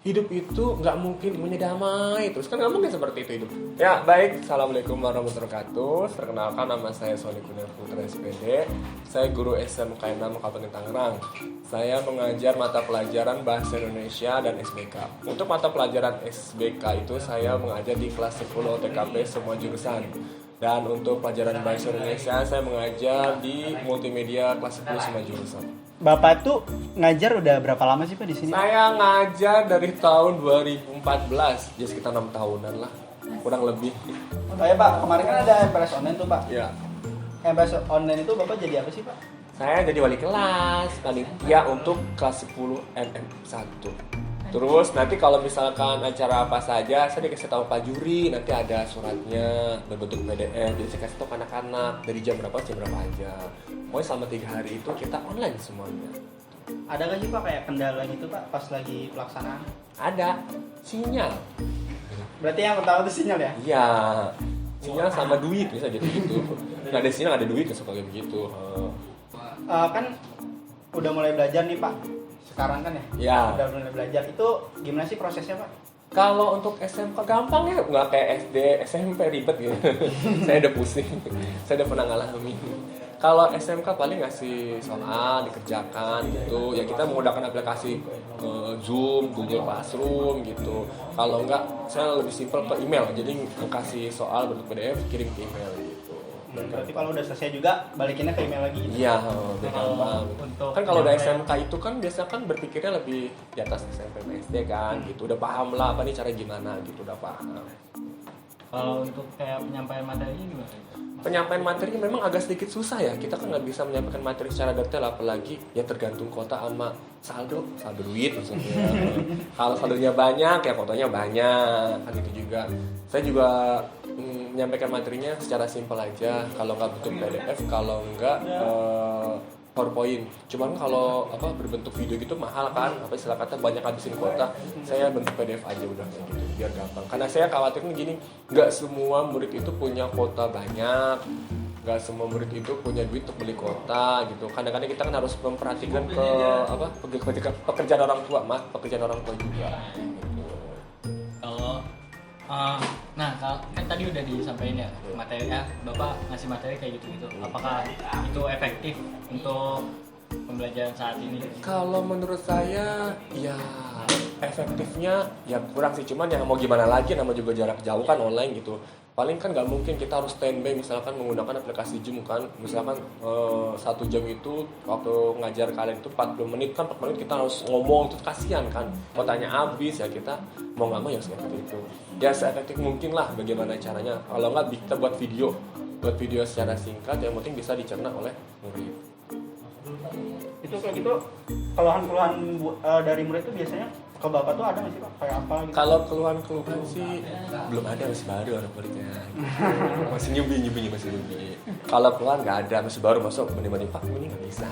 hidup itu nggak mungkin menyedamai terus, kan nggak mungkin seperti itu hidup. Ya baik, assalamualaikum warahmatullahi wabarakatuh. Perkenalkan, nama saya Sony Kurnia Putra SPD. Saya guru SMK 6 Kabupaten Tangerang. Saya mengajar mata pelajaran Bahasa Indonesia dan SBK. Untuk mata pelajaran SBK itu saya mengajar di kelas 10 OTKP semua jurusan. Dan untuk pelajaran Bahasa Indonesia saya mengajar di multimedia kelas 10 semua jurusan. Bapak tuh ngajar udah berapa lama sih Pak di sini? Saya ngajar dari tahun 2014, jadi sekitar 6 tahunan lah, kurang lebih. Oh ya Pak, kemarin kan ada MPLS online tuh Pak. Ya. MPLS online itu Bapak jadi apa sih Pak? Saya jadi wali kelas, panitia untuk kelas 10 MM1. Terus nanti kalau misalkan acara apa saja, saya dikasih tahu Pak Juri, nanti ada suratnya berbentuk PDF, jadi saya kasih tahu ke anak-anak dari jam berapa aja. Pokoknya selama 3 hari itu kita online semuanya. Ada nggak sih Pak kayak kendala gitu Pak pas lagi pelaksanaan? Ada sinyal. Berarti yang pertama itu sinyal ya? Iya, sinyal sama duit bisa gitu. Nggak ada sinyal, nggak ada duit, suka kayak begitu. Kan udah mulai belajar nih Pak. Sekarang kan ya? Ya. Udah mulai belajar. Itu gimana sih prosesnya Pak? Kalau untuk SMK gampang ya, nggak kayak SD, SMP ribet gitu. Saya udah pusing, saya udah pernah ngalamin. Kalau SMK paling ngasih soal dikerjakan gitu, ya kita menggunakan aplikasi Zoom, Google Classroom gitu. Kalau enggak, saya lebih simpel ke email, jadi kasih soal bentuk PDF kirim ke email gitu. Berarti kalau udah selesai juga balikinnya ke email lagi gitu? Iya, udah gampang. Kan kalau udah SMK itu kan biasanya kan berpikirnya lebih di atas SMP SD kan gitu. Udah paham lah apa nih cara gimana gitu, udah paham. Kalau untuk kayak penyampaian materinya gimana? Penyampaian materi memang agak sedikit susah ya. Kita kan nggak bisa menyampaikan materi secara detail, apalagi ya tergantung kota sama saldo duit maksudnya. Kalau saldonya banyak ya fotonya banyak kan gitu juga. Saya juga menyampaikan materinya secara simpel aja. Kalau nggak bentuk PDF, kalau nggak PowerPoint. Cuman kalau berbentuk video gitu mahal kan, apa istilah kata banyak habisin kuota. Saya bentuk PDF aja udah kayak gitu, biar gampang. Karena saya khawatirnya gini, nggak semua murid itu punya kuota banyak, nggak semua murid itu punya duit untuk beli kuota gitu. Kadang-kadang kita kan harus memperhatikan pekerjaan orang tua, pekerjaan orang tua juga. Gitu. Kalau kan tadi udah disampaikan ya materinya, Bapak ngasih materi kayak gitu-gitu. Apakah itu efektif untuk pembelajaran saat ini? Kalau menurut saya ya efektifnya ya kurang sih, cuman ya mau gimana lagi, nama juga jarak jauh kan online gitu. Paling kan nggak mungkin kita harus standby misalkan menggunakan aplikasi Zoom kan, misalkan 1 jam itu waktu ngajar kalian itu 40 menit kan, 4 menit kita harus ngomong, itu kasihan kan, kotanya habis ya, kita mau nggak mau ya seperti itu ya, seefektif mungkin lah bagaimana caranya. Kalau nggak kita buat video secara singkat yang penting bisa dicerna oleh murid. Itu kayak gitu keluhan-keluhan dari murid itu biasanya ke Bapak tuh ada nggak sih Pak? Kayak apa gitu? Kalau keluhan-keluhan sih belum ada, masih baru anak muridnya. Masih nyubi. Kalau keluhan nggak ada, masih baru masuk benih-benih Pak ini nggak bisa.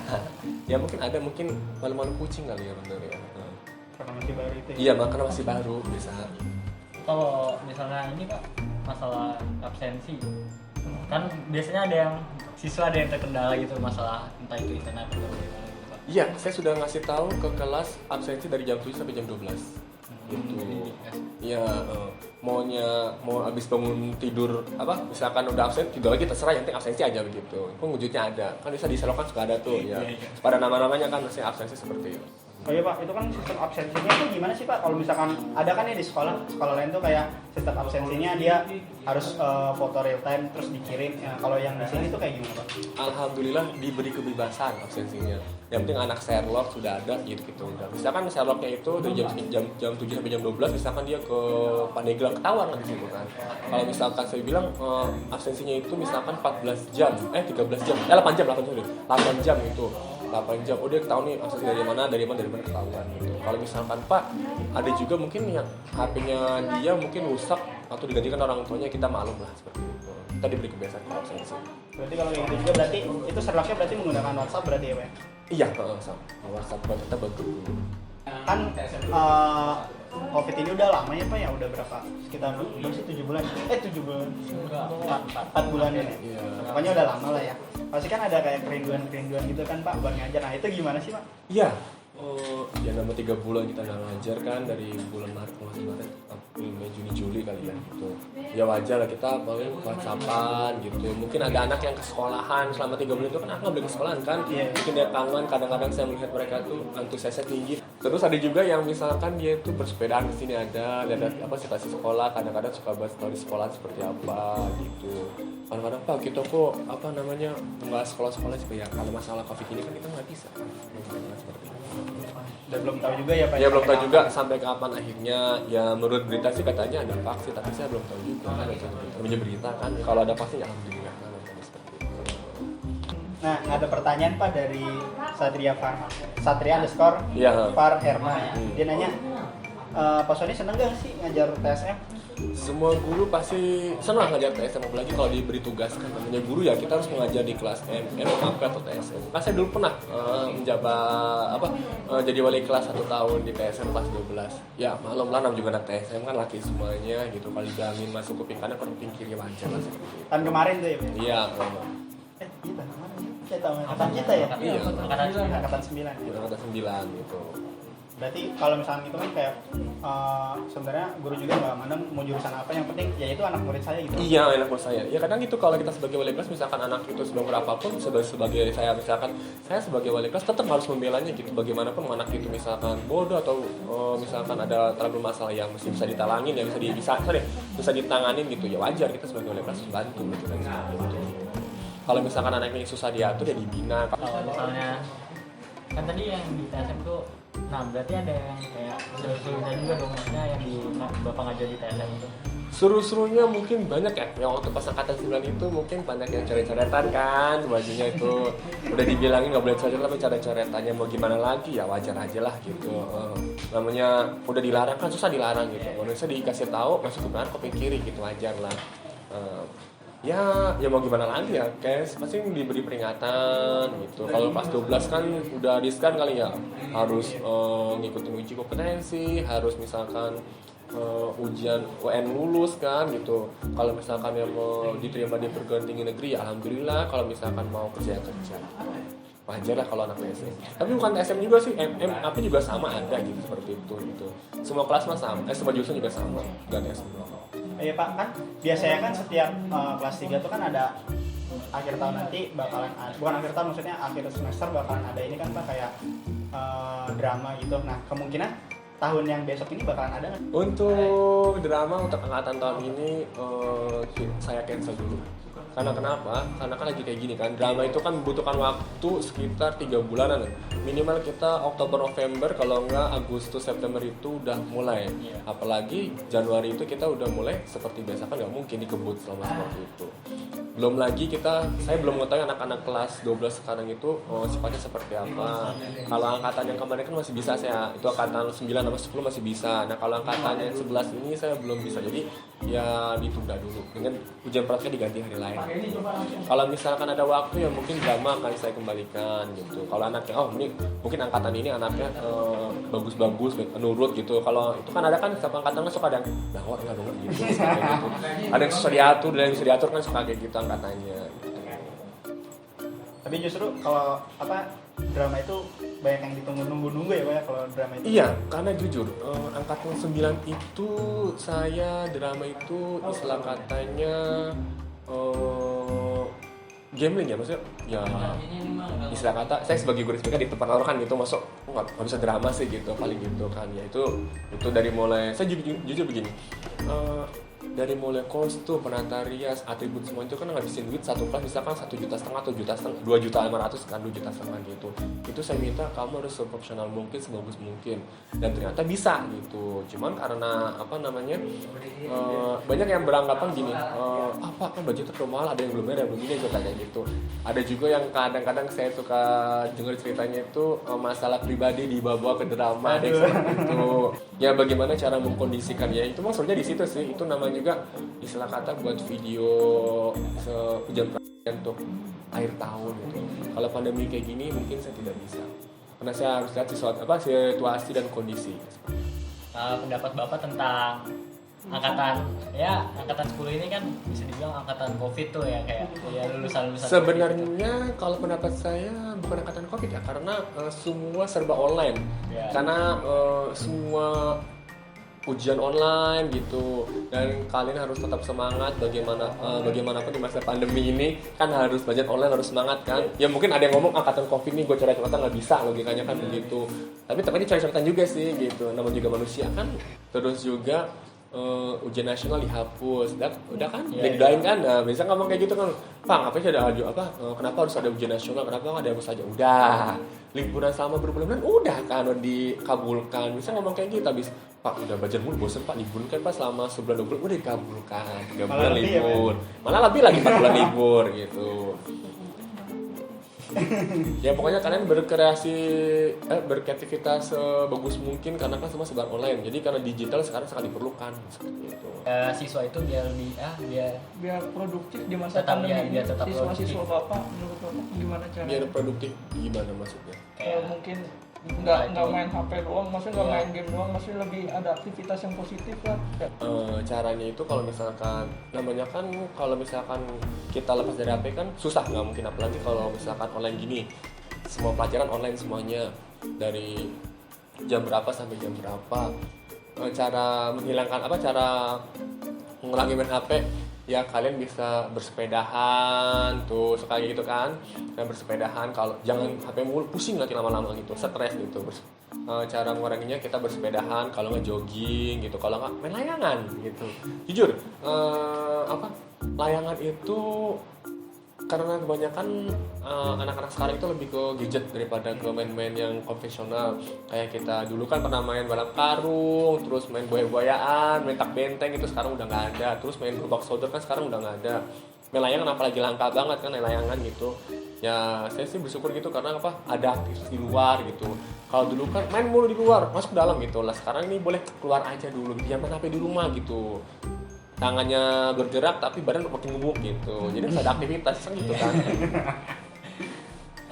Ya mungkin ada, mungkin malu-malu kucing kali ya bener ya. Karena masih baru itu ya? Iya, makanya masih baru bisa. Kalau misalnya ini Pak, masalah absensi, kan biasanya ada yang siswa ada yang terkendala gitu, masalah entah itu internet atau gimana gitu Pak. Iya, saya sudah ngasih tahu ke kelas absensi dari jam 7 sampai jam 12. Gitu. Iya, mau habis bangun tidur misalkan udah absen tidur lagi terserah, yang penting absensi aja begitu. Wujudnya ada. Kan bisa di Selokan suka ada tuh ya. Pada nama-namanya kan masih absensi seperti itu. Oh iya Pak, itu kan sistem absensinya itu gimana sih Pak? Kalau misalkan ada kan ya di sekolah lain tuh kayak sistem absensinya dia harus foto real time terus dikirim. Ya, kalau yang di sini tuh kayak gimana Pak? Alhamdulillah diberi kebebasan absensinya. Yang penting anak Sherlock sudah ada gitu. Udah. Misalkan Sherlocknya itu dari jam 7 sampai jam 12, misalkan dia ke Pandeglang ketahuan kan di situ kan. Kalau misalkan saya bilang absensinya itu misalkan 13 jam, 8 jam itu. 8 jam, dia ketahuan nih absensi dari mana ketahuan gitu. Kalau misalkan Pak, ada juga mungkin yang HP-nya dia mungkin rusak atau digantikan orang tuanya, kita maklum lah seperti itu. Kita diberi kebiasaan kalau absensi. Berarti kalau kayak gitu juga berarti itu Sherlocknya berarti menggunakan WhatsApp berarti ya Pak? Iya, sama WhatsApp kita bantu dulu. Kan COVID ini udah lama ya Pak ya, udah berapa? Sekitar 7 bulan. 7 bulan. 4 bulan ya. Iya. Pokoknya udah lama lah ya. Pasti kan ada kayak kerinduan gitu kan Pak buat ngajar. Nah, itu gimana sih Pak? Iya, Ya nama 3 bulan kita nggak ngajar kan, dari bulan Maret April, Mei, Juni, Juli kali ya gitu. Ya wajar lah kita paling WhatsAppan gitu. Mungkin ada anak yang ke sekolahan selama 3 bulan itu kan aku nggak boleh ke sekolahan kan. Mungkin dia kangen, kadang-kadang saya melihat mereka tuh antusiasnya tinggi. Terus ada juga yang misalkan dia tuh bersepedaan ke sini, ada lihat apa situasi sekolah, kadang-kadang suka bahas story sekolah seperti apa gitu. Kadang-kadang Pak kita kok apa namanya membahas sekolah-sekolah seperti ya, kalau masalah Covid ini kan kita nggak bisa seperti itu. Dan belum tahu juga ya Pak. Ya belum tahu juga sampai kapan akhirnya. Ya menurut berita sih katanya ada vaksin, tapi saya belum tahu juga kan. Namanya berita kan, kalau ada vaksin ya alhamdulillah kan. Nah, ada pertanyaan Pak dari Satria_Far Iya. Herma. Dia nanya, Pak Sony seneng gak sih ngajar TSM? Semua guru pasti senang ngajar TSM, apalagi kalau diberi tugas kan. Namanya guru ya kita harus mengajar di kelas MMAP atau TSM. Kan saya dulu pernah menjabat jadi wali kelas 1 tahun di TSM kelas 12. Ya maklum lah, namanya juga anak TSM kan laki semuanya gitu. Kalau dibilangin masuk kuping kanan ke kuping kiri wajar lah seperti itu. Tahun kemarin tuh ya Pak? Iya, Kita kemarin saya tahu angkatan kita ya? Iya. Angkatan 9 ya? Angkatan 9 gitu. Berarti kalau misalnya itu kan kayak sebenarnya guru juga nggak mandang mau jurusan apa, yang penting ya itu anak murid saya gitu. Iya, anak murid saya. Ya kadang itu kalau kita sebagai wali kelas, misalkan anak itu sebelum berapapun, sebagai saya misalkan saya sebagai wali kelas tetap harus membelanya gitu. Bagaimanapun anak itu misalkan bodoh atau misalkan ada terlalu masalah yang mesti bisa ditalangin, ya bisa ditanganin gitu. Ya wajar kita sebagai wali kelas bantu gitu kan. Gitu. Kalau misalkan anak ini susah diatur ya dibina. Kalau misalnya kan tadi yang di TSM tuh, nah berarti ada yang kayak seru-serunya juga dong, maksudnya yang di Bapak ngajar di TSM itu. Seru-serunya mungkin banyak ya. Yang waktu pas angkatan 9 itu mungkin banyak yang coret-coretan kan, bajunya itu udah dibilangin nggak boleh coret, tapi coret-coretannya mau gimana lagi ya wajar aja lah gitu. Namanya udah dilarang kan, susah dilarang gitu. Manusia dikasih tahu masuk ke kanan kuping kiri gitu, wajar lah. Ya mau gimana lagi ya, kayak pasti diberi peringatan gitu. Kalau pas 12 kan udah riskan kali ya, harus ngikutin uji kompetensi, harus misalkan ujian UN lulus kan gitu. Kalau misalkan yang mau diterima di perguruan tinggi negeri ya alhamdulillah, kalau misalkan mau kerja wajar lah kalau anak TSM. Tapi bukan TSM juga sih, MMAP juga sama ada gitu, seperti itu gitu. Semua kelas mah sama, semua jurusan juga sama, dan TSM. Iya Pak, kan biasanya kan setiap kelas 3 tuh kan ada akhir tahun nanti bakalan bukan akhir tahun, maksudnya akhir semester bakalan ada ini kan Pak, kayak drama gitu. Nah kemungkinan tahun yang besok ini bakalan ada nggak? Untuk drama untuk angkatan tahun ini saya cancel dulu. Karena kenapa? Karena kan lagi kayak gini kan, drama itu kan membutuhkan waktu sekitar 3 bulanan. Minimal kita Oktober November, kalau enggak Agustus September itu udah mulai. Apalagi Januari itu kita udah mulai seperti biasa kan, nggak mungkin dikebut selama seperti itu. Belum lagi saya belum mengetahui anak-anak kelas 12 sekarang itu sifatnya seperti apa. Kalau angkatan yang kemarin kan masih bisa saya, itu angkatan 9 sama 10 masih bisa. Nah kalau angkatan yang 11 ini saya belum bisa, jadi ya ditunda dulu. Dengan ujian praktek diganti hari lain. Kalau misalkan ada waktu ya mungkin drama akan saya kembalikan gitu. Kalau anaknya, ini mungkin angkatan ini anaknya bagus-bagus, nurut gitu. Kalau itu kan ada kan setiap angkatan kan suka ada yang bahwa nggak dong gitu, gitu. Ada yang susah diatur, dan yang bisa diatur kan suka kayak gitu angkatannya. Gitu. Tapi justru kalau drama itu banyak yang ditunggu-nunggu ya Pak ya, kalau drama itu. Iya, karena jujur angkatan 9 itu saya drama itu istilah katanya gambling ya, maksudnya ya istilah kata saya sebagai guru SPK di tempat orang kan gitu, masuk nggak bisa drama sih gitu paling gitu kan ya. Itu dari mulai saya jujur begini, dari mulai kostum, penata rias, atribut semua itu kan ngabisin duit satu kelas misalkan 1,5 juta atau 2,5 juta kan, 2,5 juta gitu. Itu saya minta kamu harus seprofesional mungkin, sebagus mungkin, dan ternyata bisa gitu. Cuman karena banyak yang beranggapan gini, apa kan budget terlalu mahal, ada yang belum ada, belum ini kayak gitu. Ada juga yang kadang-kadang saya suka dengar ceritanya itu masalah pribadi dibawa ke drama, ada yang seperti itu. Ya bagaimana cara mengkondisikan ya, itu maksudnya di situ sih. Itu namanya juga istilah kata buat video ujian praktek untuk akhir tahun gitu. Kalau pandemi kayak gini mungkin saya tidak bisa, karena saya harus lihat situasi dan kondisi. Pendapat Bapak tentang angkatan 10 ini kan bisa dibilang angkatan Covid tuh ya, kayak ya lulusan Sebenarnya kalau pendapat saya bukan angkatan Covid ya, karena semua serba online. Ya. Karena semua ujian online gitu, dan kalian harus tetap semangat bagaimanapun di masa pandemi ini kan harus belajar online, harus semangat kan. Ya mungkin ada yang ngomong angkatan Covid nih gue coret-coretan nggak bisa, logikanya kan begitu. Tapi ini coret-coretan juga sih gitu, namanya juga manusia kan. Terus juga ujian nasional dihapus, udah kan, didoain kan. Nah, bisa ngomong kayak gitu kan, Pak, ngapain sih ada kenapa harus ada ujian nasional, kenapa nggak ada hapus aja? Udah, liburan selama berbulan-bulan udah kan dikabulkan. Bisa ngomong kayak gitu, habis Pak udah belajar mulu, bosen Pak, liburan kan Pak selama sebulan 2 bulan udah dikabulkan, 3 bulan libur, malah lebih lagi 4 bulan libur gitu. Ya pokoknya kalian berkreativitas sebagus mungkin, karena kan semua sebar online. Jadi karena digital sekarang sangat diperlukan seperti itu. Siswa itu biar biar produktif di masa tetap pandemi ini. biar tetap Siswa-siswa Bapak menurut Bapak gimana caranya? Biar produktif gimana maksudnya? Kayak mungkin nggak main HP doang, maksudnya nggak main game doang, maksudnya lebih ada aktivitas yang positif lah. Caranya itu kalau misalkan namanya kan, kalau misalkan kita lepas dari HP kan susah, nggak mungkin, apalagi kalau misalkan online gini, semua pelajaran online semuanya dari jam berapa sampai jam berapa. Cara menghilangkan cara mengurangi main HP ya, kalian bisa bersepedahan tuh sekali gitu kan, bersepedahan. Kalau jangan HP mulu, pusing nanti lama-lama gitu, stres gitu. Cara menguranginya kita bersepedahan, kalau nggak jogging gitu, kalau nggak main layangan gitu. Jujur layangan itu karena kebanyakan anak-anak sekarang itu lebih ke gadget daripada ke main-main yang konvensional. Kayak kita dulu kan pernah main balap karung, terus main buaya-buayaan, main tak benteng, itu sekarang udah nggak ada. Terus main gerobak solder kan sekarang udah nggak ada. Main layangan apalagi langka banget kan layangan gitu. Ya saya sih bersyukur gitu, karena ada aktivitas di luar gitu. Kalau dulu kan main mulu di luar, masuk ke dalam gitu lah. Sekarang ini boleh keluar aja dulu, jangan sampai di rumah gitu. Tangannya bergerak tapi badan makin gemuk gitu, jadi harus ada aktivitas kan gitu kan.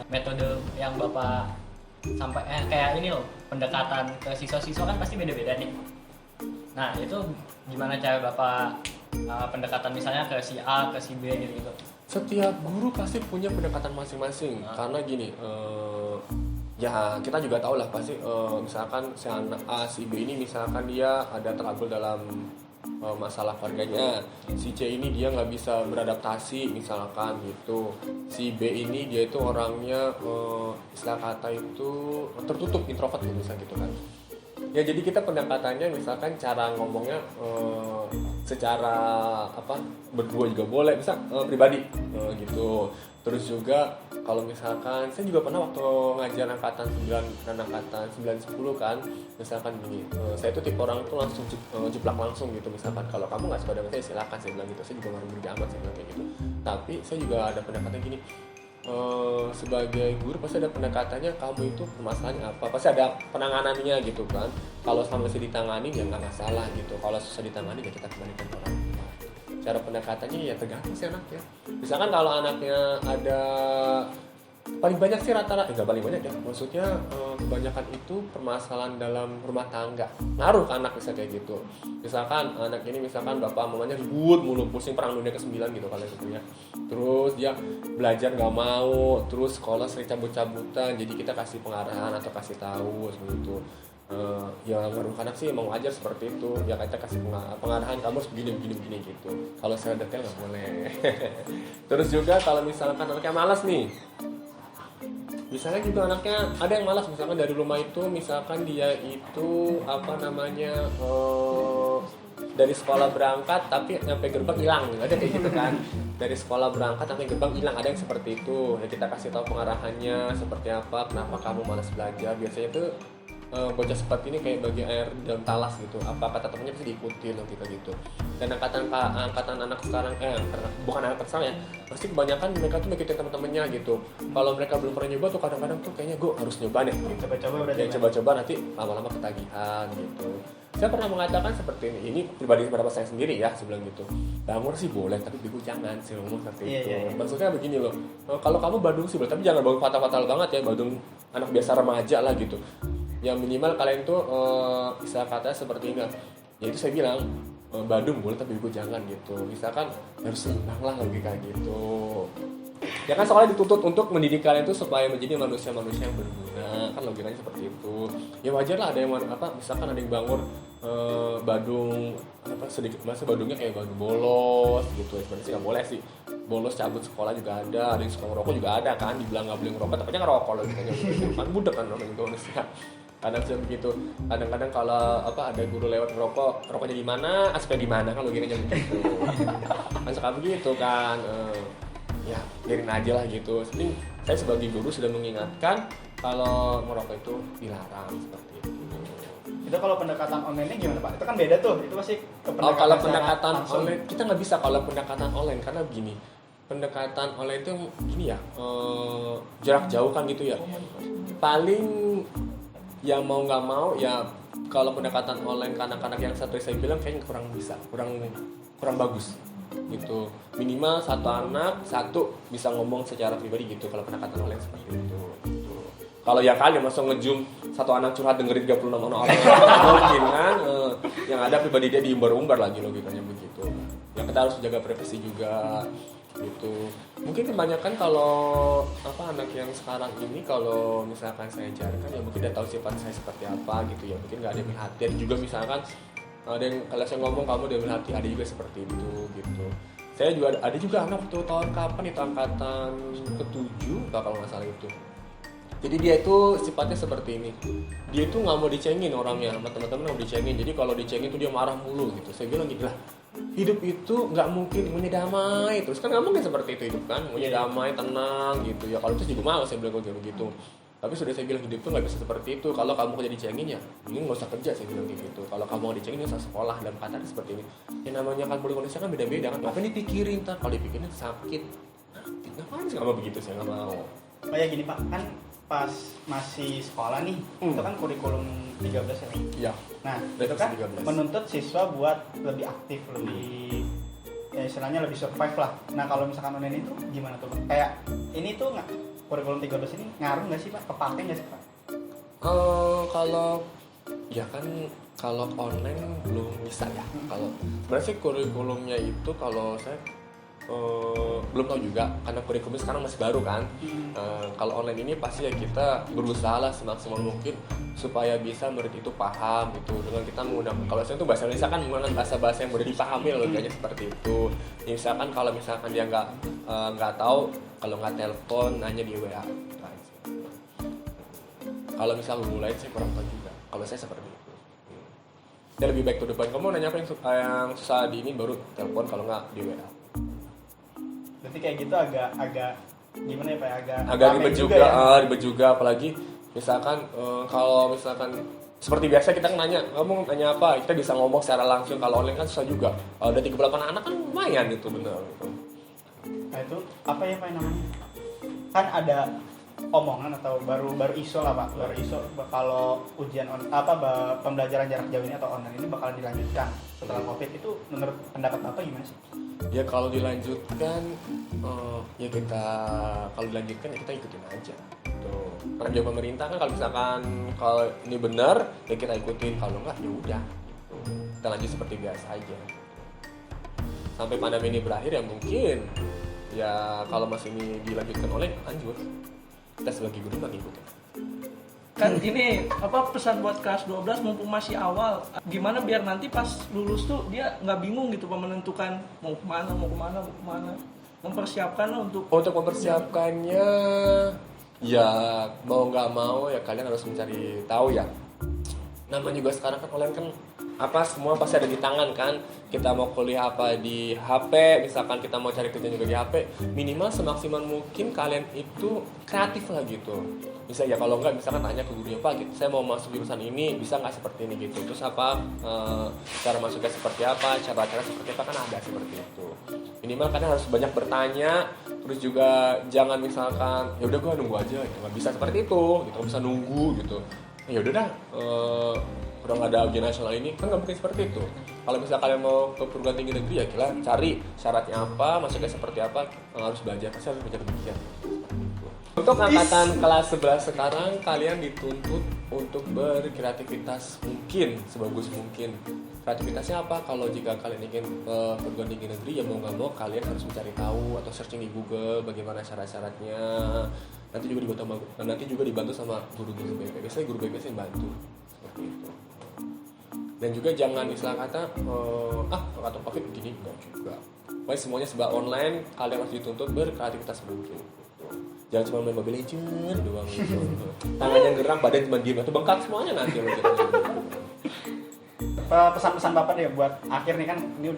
Metode yang Bapak sampai kayak ini loh, pendekatan ke siswa-siswa kan pasti beda-beda nih. Nah itu gimana cara Bapak pendekatan misalnya ke si A, ke si B gitu? Setiap guru pasti punya pendekatan masing-masing. Karena gini, ya kita juga tahu lah pasti, misalkan si anak A, si B ini misalkan dia ada trouble dalam masalah keluarganya, si C ini dia nggak bisa beradaptasi misalkan gitu, si B ini dia itu orangnya istilah kata itu tertutup, introvert gitu misalnya gitu kan. Ya jadi kita pendekatannya misalkan cara ngomongnya secara berdua juga boleh, bisa pribadi gitu. Terus juga kalau misalkan saya juga pernah waktu ngajar angkatan 9 dan angkatan 9-10 kan, misalkan gini, saya itu tipe orang tuh langsung jeplak langsung gitu. Misalkan kalau kamu nggak suka dengan saya silakan, saya bilang gitu. Saya juga nggak berhenti amat, saya bilang kayak gitu. Tapi saya juga ada pendekatan gini, sebagai guru pasti ada pendekatannya, kamu itu permasalahannya apa, pasti ada penanganannya gitu kan. Kalau sama bisa ditangani ya nggak masalah gitu, kalau susah ditangani ya kita kembalikan ke orang tua. Cara pendekatannya ya tergantung sih anaknya. Misalkan kalau anaknya ada, paling banyak sih rata-rata, nggak paling banyak ya, maksudnya kebanyakan itu permasalahan dalam rumah tangga, ngaruh ke anak bisa kayak gitu. Misalkan anak ini misalkan bapak mamanya ribut mulu, pusing perang dunia ke-9 gitu kali itu ya. Terus dia belajar nggak mau, terus sekolah sering cabut-cabutan, jadi kita kasih pengarahan atau kasih tahu seperti itu. Ya ngaruh anak sih mau ngajar seperti itu, ya kita kasih pengarahan, kamu harus begini gitu. Kalau saya detail nggak boleh. Terus juga kalau misalkan anaknya malas nih, misalnya juga anaknya ada yang malas, misalkan dari rumah itu misalkan dia itu dari sekolah berangkat tapi sampai gerbang hilang, ada kayak gitu kan. Dari sekolah berangkat sampai gerbang hilang, ada yang seperti itu. Ya kita kasih tahu pengarahannya seperti apa, kenapa kamu malas belajar. Biasanya itu bocah seperti ini kayak bagi air dalam talas gitu, apa kata temannya bisa diikuti loh gitu. Dan angkatan anak sekarang bukan anak sekarang ya, pasti kebanyakan mereka tuh ngikutin teman-temannya gitu. Kalau mereka belum pernah nyoba tuh kadang-kadang tuh kayaknya gue harus nyoba deh gitu. Coba-coba nanti lama-lama ketagihan gitu. Saya pernah mengatakan seperti ini pribadi pendapat saya sendiri ya, sebelum gitu. Bangun sih boleh, tapi bego jangan sih ngomong seperti itu. Maksudnya begini loh, kalau kamu badung sih boleh, tapi jangan badung fatal-fatal banget ya, badung anak biasa remaja lah gitu. Yang minimal kalian tuh istilah katanya seperti ini. Jadi saya bilang Badung boleh tapi gue jangan gitu. Misalkan harus seimbang lah logika gitu. Ya kan soalnya dituntut untuk mendidik kalian itu supaya menjadi manusia-manusia yang berguna, kan logikanya seperti itu. Ya wajar lah ada yang misalkan ada yang bangun Badung sedikit masa Badungnya kayak Badung bolos gitu. Sebenarnya sih nggak boleh sih, bolos cabut sekolah juga ada yang suka ngerokok juga ada kan, dibilang nggak boleh ngerokok tapi ngerokok logikanya gitu kan, budak kan orang Indonesia. Kadang sih begitu, kadang-kadang kalau ada guru lewat ngerokok, rokoknya di mana, aspek di mana kan logikanya begitu. Kan suka begitu kan. Ya biarin aja lah gitu. Jadi saya sebagai guru sudah mengingatkan kalau merokok itu dilarang seperti itu. Itu kalau pendekatan online-nya gimana Pak? Itu kan beda tuh, itu pasti ke pendekatan Kalau secara pendekatan langsung. online kita nggak bisa kalau pendekatan online karena begini. Pendekatan online itu gini ya, jarak jauh kan gitu ya. Paling yang mau nggak mau ya kalau pendekatan online ke anak-anak yang satu saya bilang kayaknya kurang bisa, kurang bagus gitu. Minimal satu anak bisa ngomong secara pribadi gitu kalau pendekatan online seperti itu gitu. Kalau ya kali masuk ngezoom satu anak curhat dengerin 36 orang mungkin kan, yang ada pribadi dia diumbar-umbar lagi logikanya begitu. Yang kita harus jaga privasi juga gitu. Mungkin kebanyakan kalau anak yang sekarang ini kalau misalkan saya ajarkan ya mungkin udah tahu sifat saya seperti apa gitu ya, mungkin nggak ada yang hati. Ada juga misalkan ada yang kalau saya ngomong kamu dia hati, ada juga seperti itu gitu. Saya juga ada juga anak waktu tahun kapan itu angkatan ke-7 kalau nggak salah itu. Jadi dia itu sifatnya seperti ini. Dia itu nggak mau dicengin orangnya, sama teman-teman nggak mau dicengin. Jadi kalau dicengin itu dia marah mulu gitu. Saya bilang gitu lah, hidup itu nggak mungkin maunya damai. Terus kan nggak mungkin seperti itu hidup kan, maunya damai, tenang gitu. Ya kalau itu juga mau saya bilang kayak begitu. Tapi sudah saya bilang hidup itu nggak bisa seperti itu. Kalau kamu kerja dicengin ya, ini nggak usah kerja saya bilang gitu. Kalau kamu mau dicengin ya usah sekolah dan kata seperti ini. Yang namanya kan politik Indonesia kan beda-beda kan. Apa yang dipikirin ntar kalau dipikirin sakit. Ngapain sih nggak mau begitu saya nggak mau. Kayak gini Pak, kan pas masih sekolah nih, itu kan kurikulum 13 ya. Iya. Nah, Udah itu kan 13. menuntut siswa buat lebih aktif, lebih ya istilahnya lebih survive lah. Nah, kalau misalkan online itu gimana tuh Pak? Kayak ini tuh nggak, kurikulum 13 ini ngaruh nggak sih Pak? Kepake nggak sih Pak? Kalau ya kan kalau online belum bisa ya. Kalau sebenarnya sih kurikulumnya itu kalau saya belum tahu juga karena kurikulumnya sekarang masih baru kan. Kalau online ini pasti ya kita berusaha lah semaksimal mungkin supaya bisa murid itu paham gitu dengan kita menggunakan, kalau saya itu bahasa Indonesia kan menggunakan bahasa-bahasa yang mudah dipahami logikanya seperti itu. Ya, misalkan kalau misalkan dia nggak tahu, kalau nggak telepon nanya di WA. Kalau misal mulai saya kurang tahu juga. Kalau saya seperti itu. Ya lebih baik to the point. Kamu nanya apa yang susah di ini baru telepon, kalau nggak di WA. Berarti kayak gitu agak gimana ya Pak? Agak rame ribet juga, ya? ribet juga apalagi misalkan kalau misalkan seperti biasa kita kan nanya, kamu nanya apa? Kita bisa ngomong secara langsung. Kalau online kan susah juga. Kalau ada 38 anak kan lumayan gitu bener gitu. Nah itu apa ya Pak namanya? Kan ada omongan atau baru iso lah Pak, baru iso kalau ujian pembelajaran jarak jauh ini atau online ini bakalan dilanjutkan setelah COVID. Itu menurut pendapat Bapak gimana sih? Ya kalau dilanjutkan ya kita ya kita ikutin aja. Tuh. Karena jawab pemerintah kan kalau misalkan kalau ini benar ya kita ikutin, kalau enggak ya udah gitu. Kita lanjut seperti biasa aja. Sampai pandemi ini berakhir ya mungkin ya kalau masih ini dilanjutkan online lanjut. Kita sebagai guru nggak ngikutin. Kan ini pesan buat kelas 12 mumpung masih awal, gimana biar nanti pas lulus tuh dia nggak bingung gitu Pak menentukan mau kemana, mempersiapkan lah untuk mempersiapkannya ya mau nggak mau ya kalian harus mencari tahu ya. Namanya juga sekarang kan online kan semua pasti ada di tangan kan. Kita mau kuliah apa di HP, misalkan kita mau cari kerja juga di HP, minimal semaksimal mungkin kalian itu kreatif lah gitu. Bisa ya kalau enggak misalkan tanya ke gurunya, Pak saya mau masuk jurusan ini bisa nggak seperti ini gitu. Terus cara masuknya seperti apa, cara seperti apa, kan ada seperti itu. Minimal kalian harus banyak bertanya. Terus juga jangan misalkan ya udah gue nunggu aja, nggak bisa seperti itu gitu, nggak bisa nunggu gitu. Ya udah dah, udah nggak ada ujian nasional ini kan nggak mungkin seperti itu. Kalau misalnya kalian mau ke perguruan tinggi negeri ya kalian cari syaratnya apa, masuknya seperti apa, harus belajar, pasti harus belajar demikian. Untuk angkatan kelas 11 sekarang kalian dituntut untuk berkreativitas mungkin sebagus mungkin. kreativitasnya apa? Kalau jika kalian ingin perguruan tinggi negeri, ya mau nggak mau kalian harus mencari tahu atau searching di Google bagaimana syarat-syaratnya. Nanti juga dibantu sama guru-guru BP. Biasanya guru BP yang bantu seperti itu. Dan juga jangan istilah kata kata COVID begini, enggak juga. Pokoknya semuanya serba online, kalian harus dituntut berkreativitas mungkin. Jangan cuma main Mobile Legends doang gitu. Tangannya geram, badan cuma diem, atau bengkak semuanya nanti. Pesan-pesan Bapak deh buat akhir nih kan ini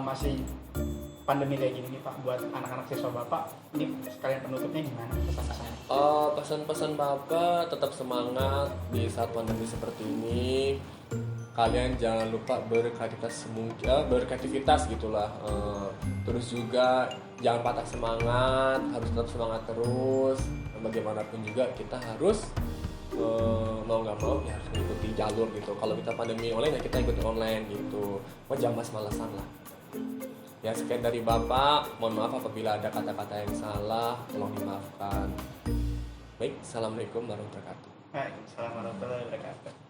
masih pandemi kayak gini nih Pak, buat anak-anak siswa Bapak, ini sekalian penutupnya gimana pesan-pesannya? Pesan-pesan Bapak tetap semangat di saat pandemi seperti ini. Kalian jangan lupa berkreativitas gitulah. Terus juga jangan patah semangat, harus tetap semangat terus. Bagaimanapun juga kita harus mau nggak mau ya harus mengikuti jalur gitu. Kalau kita pandemi online ya kita ikuti online gitu. Jangan mas-malasan lah. Ya sekian dari Bapak, mohon maaf apabila ada kata-kata yang salah, tolong dimaafkan. Baik, assalamualaikum warahmatullahi wabarakatuh. Waalaikumsalam warahmatullahi wabarakatuh.